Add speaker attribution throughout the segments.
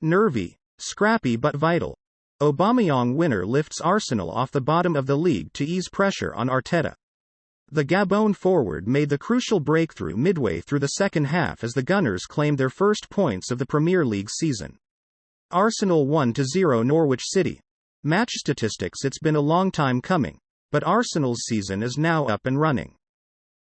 Speaker 1: Nervy, scrappy but vital. Aubameyang winner lifts Arsenal off the bottom of the league to ease pressure on Arteta. The Gabon forward made the crucial breakthrough midway through the second half as the Gunners claimed their first points of the Premier League season. Arsenal 1-0 Norwich City. Match statistics. It's been a long time coming, but Arsenal's season is now up and running.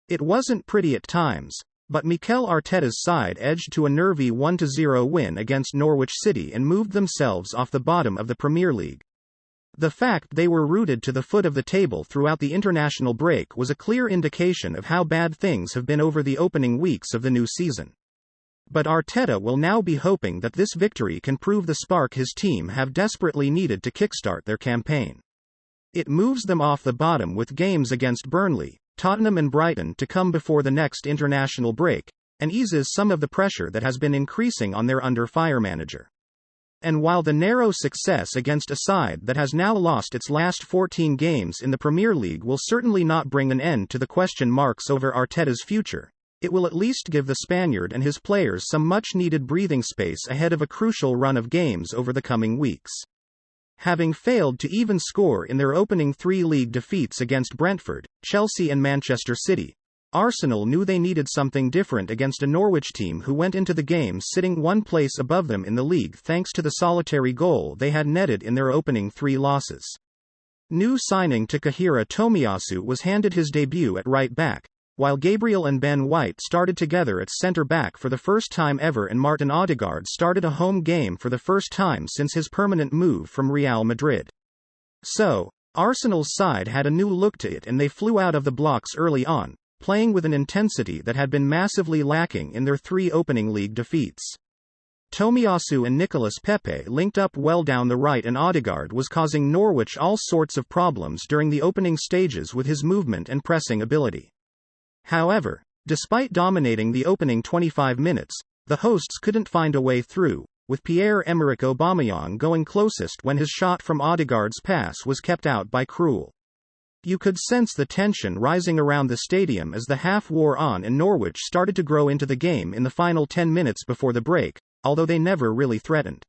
Speaker 1: It wasn't pretty at times, but Mikel Arteta's side edged to a nervy 1-0 win against Norwich City and moved themselves off the bottom of the Premier League. The fact they were rooted to the foot of the table throughout the international break was a clear indication of how bad things have been over the opening weeks of the new season. But Arteta will now be hoping that this victory can prove the spark his team have desperately needed to kickstart their campaign. It moves them off the bottom with games against Burnley, Tottenham and Brighton to come before the next international break, and eases some of the pressure that has been increasing on their under-fire manager. And while the narrow success against a side that has now lost its last 14 games in the Premier League will certainly not bring an end to the question marks over Arteta's future, it will at least give the Spaniard and his players some much-needed breathing space ahead of a crucial run of games over the coming weeks. Having failed to even score in their opening 3 league defeats against Brentford, Chelsea and Manchester City, Arsenal knew they needed something different against a Norwich team who went into the game sitting one place above them in the league thanks to the solitary goal they had netted in their opening 3 losses. New signing Takahiro Tomiyasu was handed his debut at right back, while Gabriel and Ben White started together at centre-back for the first time ever, and Martin Odegaard started a home game for the first time since his permanent move from Real Madrid. So, Arsenal's side had a new look to it and they flew out of the blocks early on, playing with an intensity that had been massively lacking in their 3 opening league defeats. Tomiyasu and Nicolas Pepe linked up well down the right, and Odegaard was causing Norwich all sorts of problems during the opening stages with his movement and pressing ability. However, despite dominating the opening 25 minutes, the hosts couldn't find a way through, with Pierre-Emerick Aubameyang going closest when his shot from Odegaard's pass was kept out by Krul. You could sense the tension rising around the stadium as the half wore on and Norwich started to grow into the game in the final 10 minutes before the break, although they never really threatened.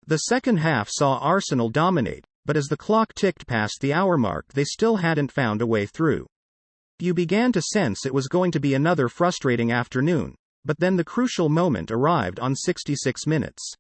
Speaker 1: The second half saw Arsenal dominate, but as the clock ticked past the hour mark they still hadn't found a way through. You began to sense it was going to be another frustrating afternoon, but then the crucial moment arrived on 66 minutes.